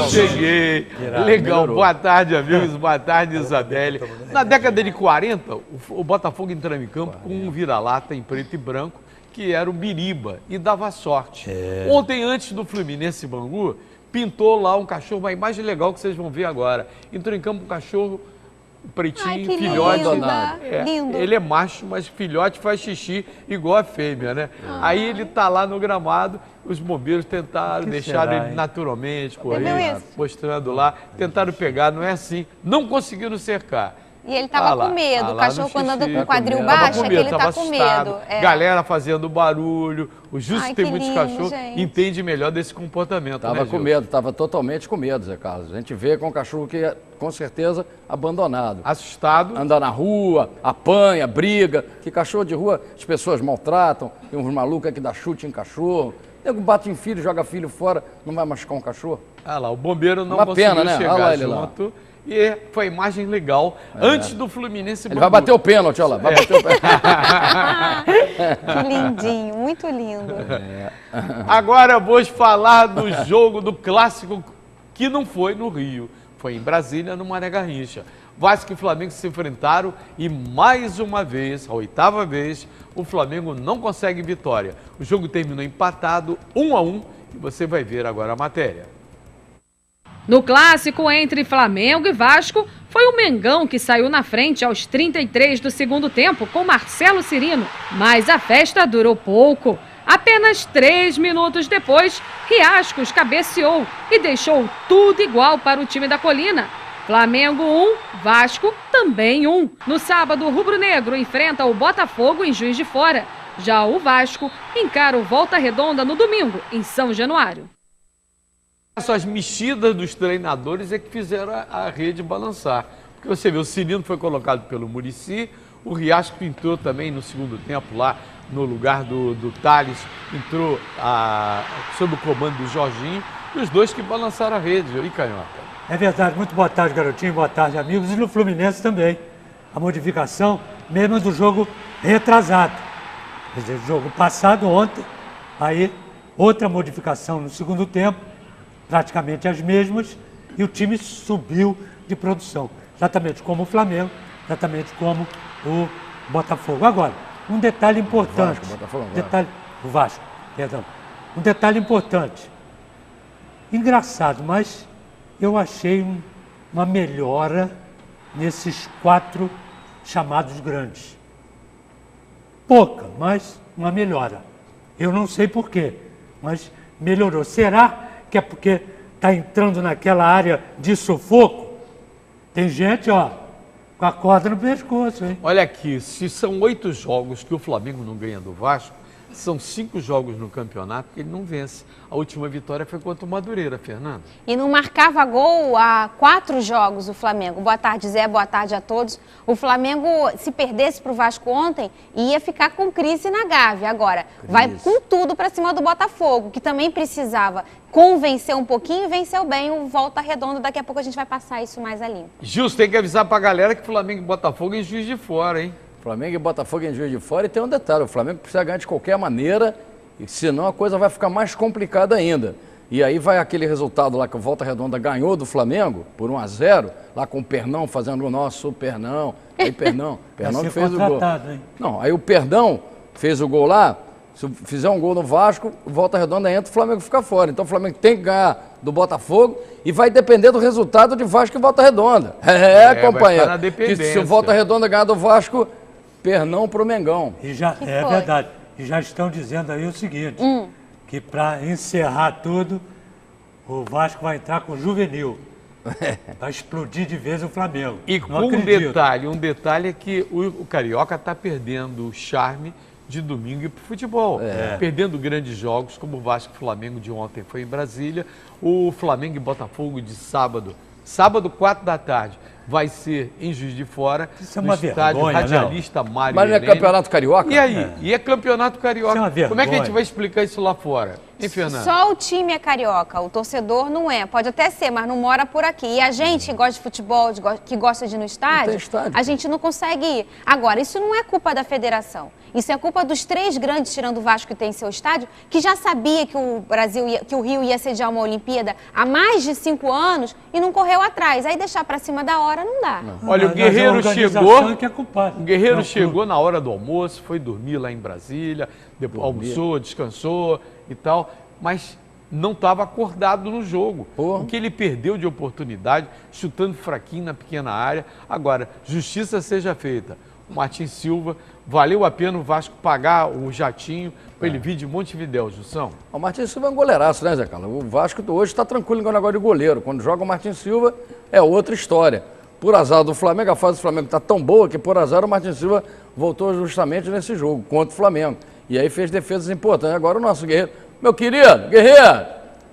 Cheguei. Legal. Melhorou. Boa tarde, amigos. Boa tarde, Isabelle. Na década de 40, o Botafogo entrava em campo com um vira-lata em preto e branco, que era o Biriba, e dava sorte. Ontem, antes do Fluminense Bangu, pintou lá um cachorro, uma imagem legal que vocês vão ver agora. Entrou em campo um cachorro pretinho, filhote. Lindo. Ele é macho, mas filhote faz xixi igual a fêmea, né? Aí ele tá lá no gramado, os bombeiros tentaram deixar ele naturalmente, correndo, mostrando lá, tentaram pegar, não é assim, não conseguiram cercar. E ele tava com medo, o cachorro quando anda com o quadril baixo, é que ele tá com medo. Galera fazendo barulho, o Justo que tem muitos cachorros, entende melhor desse comportamento, Tava com medo, tava totalmente com medo, Zé Carlos. A gente vê com um cachorro que é, com certeza, abandonado. Assustado. Anda na rua, apanha, briga, que cachorro de rua as pessoas maltratam, tem uns malucos que dá chute em cachorro. Nego bate em filho, joga filho fora, não vai machucar um cachorro? Ah lá, o bombeiro não conseguiu chegar lá junto. E foi uma imagem legal, antes do Fluminense Bangu. Ele vai bater o pênalti, olha lá. Vai bater o pênalti. Que lindinho, muito lindo. Agora vou falar do jogo, do clássico, que não foi no Rio. Foi em Brasília, no Mané Garrincha. Vasco e Flamengo se enfrentaram e mais uma vez, a 8ª vez, o Flamengo não consegue vitória. O jogo terminou empatado, 1-1, e você vai ver agora a matéria. No clássico entre Flamengo e Vasco, foi o Mengão que saiu na frente aos 33 do segundo tempo com Marcelo Cirino. Mas a festa durou pouco. Apenas 3 minutos depois, Riascos cabeceou e deixou tudo igual para o time da Colina. Flamengo 1, Vasco também 1. No sábado, o rubro-negro enfrenta o Botafogo em Juiz de Fora. Já o Vasco encara o Volta Redonda no domingo, em São Januário. As mexidas dos treinadores é que fizeram a rede balançar. Porque você vê, o Cirino foi colocado pelo Muricy, o Riasco entrou também no segundo tempo lá, no lugar do Thales, entrou sob o comando do Jorginho, e os dois que balançaram a rede. E Canhota? É verdade. Muito boa tarde, garotinho, boa tarde, amigos. E no Fluminense também. A modificação mesmo do jogo retrasado. Quer dizer, o jogo passado ontem, aí outra modificação no segundo tempo, praticamente as mesmas, e o time subiu de produção, exatamente como o Flamengo, exatamente como o Botafogo. Agora, um detalhe importante, o Vasco, perdão, um detalhe importante, engraçado, mas eu achei uma melhora nesses 4 chamados grandes. Pouca, mas uma melhora. Eu não sei porquê, mas melhorou. Será que é porque está entrando naquela área de sufoco? Tem gente, ó, com a corda no pescoço, hein? Olha aqui, se são 8 jogos que o Flamengo não ganha do Vasco, são 5 jogos no campeonato que ele não vence. A última vitória foi contra o Madureira, Fernando. E não marcava gol há 4 jogos o Flamengo. Boa tarde, Zé, boa tarde a todos. O Flamengo, se perdesse para o Vasco ontem, ia ficar com crise na Gávea. Agora, vai com tudo para cima do Botafogo, que também precisava convencer um pouquinho e venceu bem o Volta Redonda. Daqui a pouco a gente vai passar isso mais a limpo. Justo, tem que avisar para a galera que Flamengo e Botafogo é em Juiz de Fora, hein? Flamengo e Botafogo em Juiz de Fora, e tem um detalhe, o Flamengo precisa ganhar de qualquer maneira, e senão a coisa vai ficar mais complicada ainda. E aí vai aquele resultado lá que o Volta Redonda ganhou do Flamengo, por 1-0, lá com o Pernão fazendo o nosso Pernão. Aí Pernão que fez o gol. Hein? Não, aí o Perdão fez o gol lá, se fizer um gol no Vasco, o Volta Redonda entra, o Flamengo fica fora. Então o Flamengo tem que ganhar do Botafogo e vai depender do resultado de Vasco e Volta Redonda. Companheiro. Que se o Volta Redonda ganhar do Vasco, Pernão pro Mengão. E já, verdade. E já estão dizendo aí o seguinte, que para encerrar tudo, o Vasco vai entrar com o juvenil. Vai explodir de vez o Flamengo. E com um detalhe é que o Carioca está perdendo o charme de domingo e para o futebol. Perdendo grandes jogos, como o Vasco e Flamengo de ontem foi em Brasília, o Flamengo e Botafogo de sábado, 4 da tarde, vai ser em Juiz de Fora, isso é no uma estádio vergonha, Radialista Mário Mas não é Helene. Campeonato Carioca? E aí? E é Campeonato Carioca. Isso é uma vergonha. Como é que a gente vai explicar isso lá fora? Hein, Fernando? Só o time é carioca, o torcedor não é. Pode até ser, mas não mora por aqui. E a gente que gosta de futebol, que gosta de ir no estádio, a gente não consegue ir. Agora, isso não é culpa da federação. Isso é culpa dos 3 grandes, tirando o Vasco que tem seu estádio, que já sabia que o que o Rio ia sediar uma Olimpíada há mais de 5 anos e não correu atrás. Aí deixar para cima da hora não dá. Olha, o Guerreiro chegou. Que é culpado. O Guerreiro chegou na hora do almoço, foi dormir lá em Brasília, depois almoçou, descansou e tal, mas não estava acordado no jogo. O que ele perdeu de oportunidade, chutando fraquinho na pequena área. Agora, justiça seja feita. O Martin Silva, valeu a pena o Vasco pagar o jatinho para ele vir de Montevidéu, Jussão? O Martin Silva é um goleiraço, né, Zé Carlos? O Vasco hoje está tranquilo com o negócio de goleiro. Quando joga o Martin Silva, é outra história. Por azar do Flamengo, a fase do Flamengo está tão boa que por azar o Martin Silva voltou justamente nesse jogo, contra o Flamengo. E aí fez defesas importantes. Agora o nosso Guerreiro, meu querido, Guerreiro,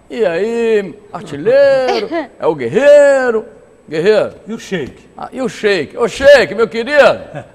e aí, artilheiro, é o Guerreiro. E o Sheik? E o Sheik? Ô Sheik, meu querido.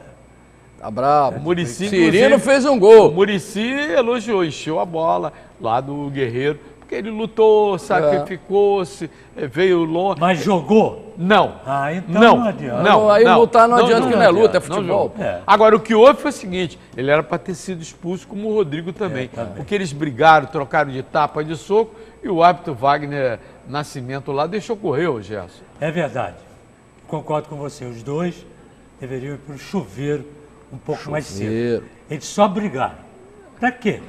Tá bravo. O Muricy, Cirino fez um gol. O Muricy elogiou, encheu a bola lá do Guerreiro, porque ele lutou, sacrificou-se, veio longe. Mas jogou? Não. Então não adianta. Aí lutar não adianta, que não é luta, é futebol. Agora, o que houve foi o seguinte, ele era para ter sido expulso como o Rodrigo também. Porque eles brigaram, trocaram de tapa, de soco, e o árbitro Wagner Nascimento lá deixou correr, o Gerson. É verdade. Concordo com você. Os dois deveriam ir para o chuveiro um pouco mais cedo. Eles só brigaram. Para quê?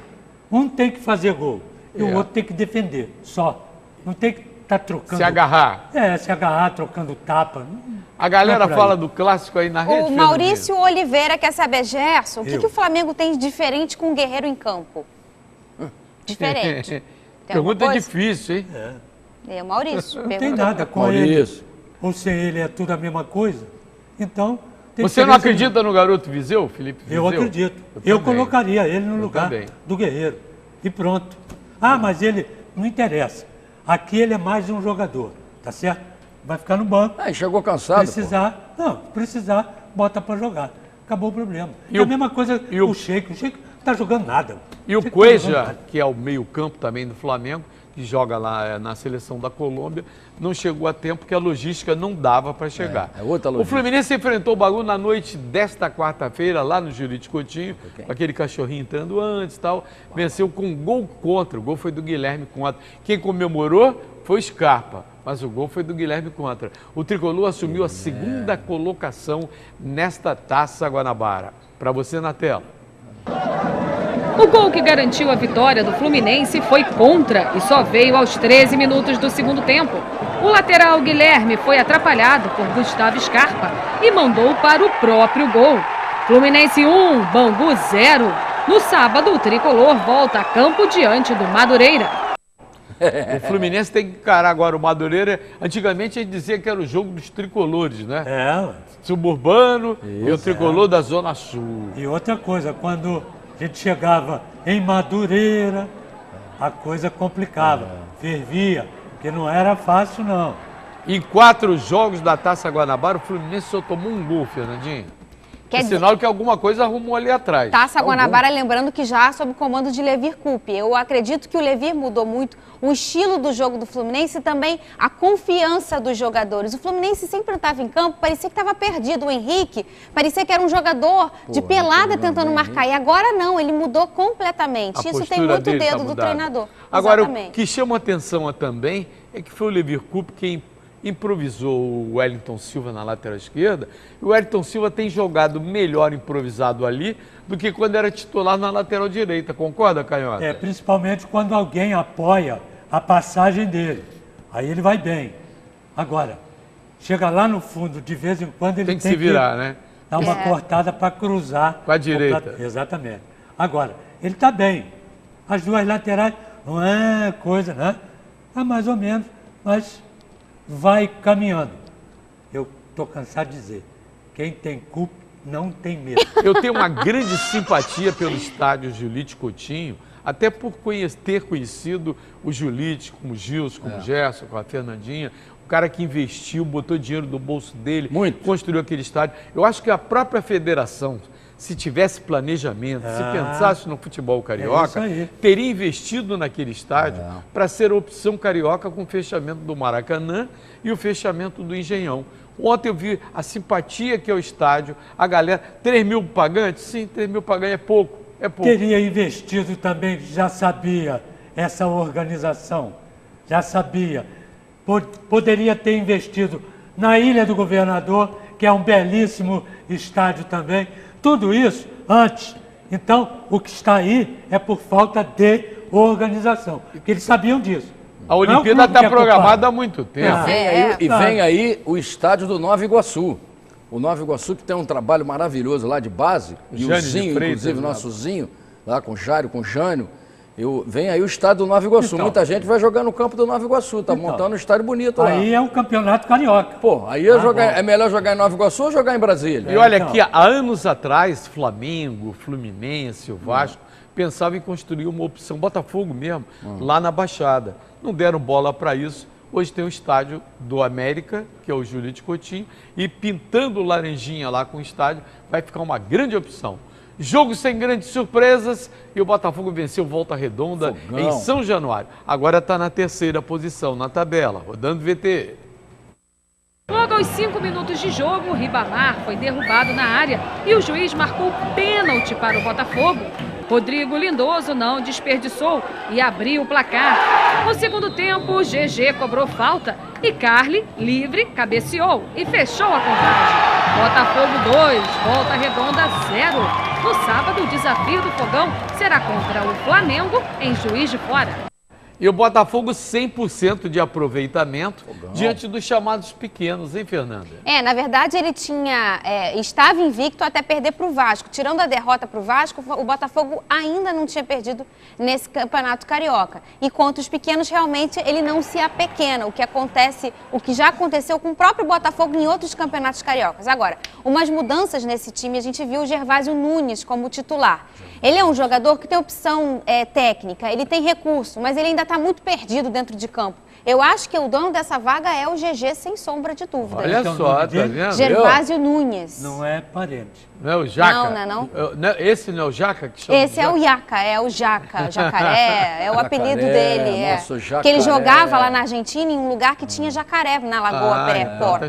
Um tem que fazer gol e o outro tem que defender. Só. Não tem que estar trocando. Se agarrar. Se agarrar, trocando tapa. A galera fala do clássico aí na rede. O Maurício Oliveira quer saber, Gerson, o que o Flamengo tem de diferente com o Guerreiro em campo? Diferente. Pergunta difícil, hein? É, Maurício. Não tem nada com ele. Ou sem ele é tudo a mesma coisa. Então... Você não acredita no garoto Viseu, Felipe Viseu? Eu acredito. Eu colocaria ele no lugar do Guerreiro. E pronto. Mas ele não interessa. Aqui ele é mais um jogador, tá certo? Vai ficar no banco. Chegou cansado. Precisar, bota para jogar. Acabou o problema. E a mesma coisa o Sheik. O Sheik não está jogando nada. E o Cueja, que é o meio-campo também do Flamengo, que joga lá na seleção da Colômbia, não chegou a tempo porque a logística não dava para chegar. Outra logística. O Fluminense enfrentou o Bauru na noite desta quarta-feira, lá no Jurite Coutinho, com aquele cachorrinho entrando antes e tal. Venceu com um gol contra. O gol foi do Guilherme contra. Quem comemorou foi o Scarpa, mas o gol foi do Guilherme contra. O tricolor assumiu a segunda colocação nesta Taça Guanabara. Para você na tela. O gol que garantiu a vitória do Fluminense foi contra e só veio aos 13 minutos do segundo tempo. O lateral Guilherme foi atrapalhado por Gustavo Scarpa e mandou para o próprio gol. Fluminense 1, Bangu 0. No sábado, o tricolor volta a campo diante do Madureira. O Fluminense tem que encarar agora o Madureira. Antigamente a gente dizia que era o jogo dos tricolores, né? Suburbano e o tricolor da Zona Sul. E outra coisa, quando a gente chegava em Madureira, a coisa complicava, fervia, porque não era fácil, não. Em 4 jogos da Taça Guanabara, o Fluminense só tomou um gol, Fernandinho. É sinal que alguma coisa arrumou ali atrás. Taça Guanabara, lembrando que já sob o comando de Levir Coupe. Eu acredito que o Levir mudou muito o estilo do jogo do Fluminense e também a confiança dos jogadores. O Fluminense sempre estava em campo, parecia que estava perdido. O Henrique parecia que era um jogador de pelada tentando marcar. E agora não, ele mudou completamente. Isso tem muito dedo do treinador. Agora, o que chama atenção também é que foi o Levir Coupe quem improvisou o Wellington Silva na lateral esquerda. E o Wellington Silva tem jogado melhor improvisado ali do que quando era titular na lateral direita. Concorda, Canhota? Principalmente quando alguém apoia a passagem dele. Aí ele vai bem. Agora, chega lá no fundo, de vez em quando ele tem que se virar, né? Dar uma cortada para cruzar. Com a direita. Exatamente. Agora, ele está bem. As duas laterais, não é coisa, né? Mais ou menos, mas vai caminhando. Eu estou cansado de dizer, quem tem culpa não tem medo. Eu tenho uma grande simpatia pelo estádio Jurite Coutinho, até por ter conhecido o Jurite, como o Gilson, como o Gerson, com a Fernandinha, o cara que investiu, botou dinheiro do bolso dele, construiu aquele estádio. Eu acho que a própria federação, se tivesse planejamento, se pensasse no futebol carioca, teria investido naquele estádio para ser a opção carioca com o fechamento do Maracanã e o fechamento do Engenhão. Ontem eu vi a simpatia que é o estádio, a galera, 3 mil pagantes? Sim, 3 mil pagantes é pouco, é pouco. Teria investido também, já sabia, essa organização, já sabia. Poderia ter investido na Ilha do Governador, que é um belíssimo estádio também. Tudo isso antes. Então, o que está aí é por falta de organização, porque eles sabiam disso. A Olimpíada está programada há muito tempo. Vem aí o estádio do Nova Iguaçu. O Nova Iguaçu que tem um trabalho maravilhoso lá de base. E o Zinho, inclusive, nosso Zinho, lá com o Jário, com o Jânio. Vem aí o estádio do Nova Iguaçu. Muita gente vai jogar no campo do Nova Iguaçu. Tá montando um estádio bonito lá. Aí é um campeonato carioca. Pô, aí é melhor jogar em Nova Iguaçu ou jogar em Brasília? E olha que há anos atrás, Flamengo, Fluminense, o Vasco, pensavam em construir uma opção, Botafogo mesmo, lá na Baixada. Não deram bola para isso. Hoje tem o estádio do América, que é o Júlio Coutinho, e pintando laranjinha lá com o estádio, vai ficar uma grande opção. Jogo sem grandes surpresas e o Botafogo venceu Volta Redonda em São Januário. Agora está na 3ª posição na tabela, rodando VT. Logo aos 5 minutos de jogo, o Ribamar foi derrubado na área e o juiz marcou pênalti para o Botafogo. Rodrigo Lindoso não desperdiçou e abriu o placar. No segundo tempo, o GG cobrou falta e Carly, livre, cabeceou e fechou a contagem. Botafogo 2, Volta Redonda 0. No sábado, o desafio do Fogão será contra o Flamengo em Juiz de Fora. E o Botafogo 100% de aproveitamento diante dos chamados pequenos, hein, Fernanda? Na verdade ele estava invicto até perder para o Vasco. Tirando a derrota para o Vasco, o Botafogo ainda não tinha perdido nesse campeonato carioca. E contra os pequenos, realmente, ele não se apequena. O que já aconteceu com o próprio Botafogo em outros campeonatos cariocas. Agora, umas mudanças nesse time, a gente viu o Gervásio Nunes como titular. Ele é um jogador que tem opção técnica, ele tem recurso, mas ele ainda está muito perdido dentro de campo. Eu acho que o dono dessa vaga é o GG, sem sombra de dúvida. Olha só, tá vendo? Gervásio Nunes. Não é parente. Não é o Jaca? Não. Esse não é o Jaca que chama? Esse é o Jaca, jacaré, é o apelido dele. Nosso jacaré. Que ele jogava lá na Argentina em um lugar que tinha jacaré na Lagoa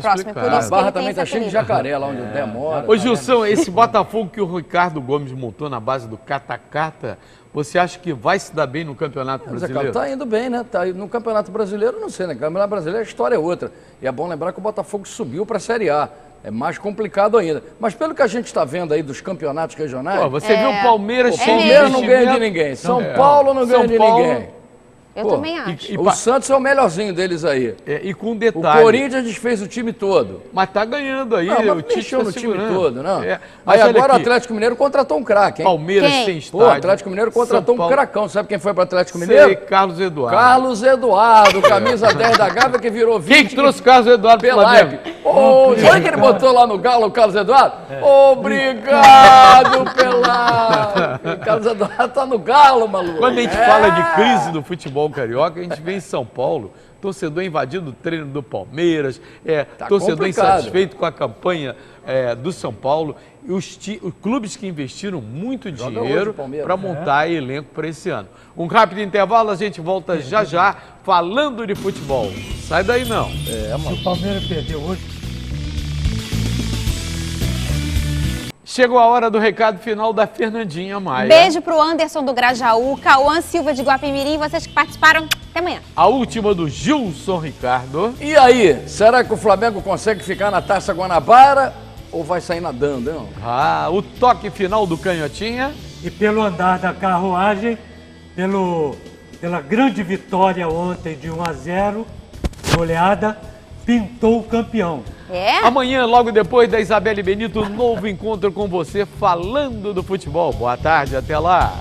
próxima. Por A isso Barra que ele também tá cheio de jacaré lá onde demora. Ô Gilson, esse Botafogo que o Ricardo Gomes montou na base do Cata-Cata, você acha que vai se dar bem no Campeonato Brasileiro? Tá indo bem, né? Tá no Campeonato Brasileiro, não sei, né? No Campeonato Brasileiro a história é outra. E é bom lembrar que o Botafogo subiu para a Série A. É mais complicado ainda. Mas pelo que a gente está vendo aí dos campeonatos regionais... Você viu o Palmeiras... O Palmeiras não ganha de ninguém. São Paulo não ganha de ninguém. Eu também acho. O Santos é o melhorzinho deles aí. E com detalhe... O Corinthians desfez o time todo. Mas tá ganhando aí. Não, o mexeu no time todo, não. Mas aí agora o Atlético Mineiro contratou um craque, hein? Palmeiras tem estádio. O Atlético Mineiro contratou um cracão. Sabe quem foi para o Atlético Mineiro? Carlos Eduardo. Carlos Eduardo, camisa 10 da Gávea, que virou 20. Quem que trouxe o Carlos Eduardo pela Flamengo? Sabe que ele botou lá no Galo o Carlos Eduardo? Obrigado, Pelado. O Carlos Eduardo tá no Galo, maluco. Quando a gente fala de crise do futebol carioca, a gente vê em São Paulo, torcedor invadindo o treino do Palmeiras, torcedor insatisfeito com a campanha do São Paulo. E os clubes que investiram muito dinheiro para montar elenco para esse ano. Um rápido intervalo, a gente volta já falando de futebol. Sai daí não. Se o Palmeiras perdeu hoje... Chegou a hora do recado final da Fernandinha Maia. Beijo pro Anderson do Grajaú, Cauã Silva de Guapimirim, vocês que participaram. Até amanhã. A última do Gilson Ricardo. E aí, será que o Flamengo consegue ficar na Taça Guanabara ou vai sair nadando, hein? O toque final do Canhotinha. E pelo andar da carruagem, pela grande vitória ontem de 1-0, goleada, pintou o campeão. Amanhã, logo depois da Isabelle Benito, novo encontro com você falando do futebol. Boa tarde, até lá.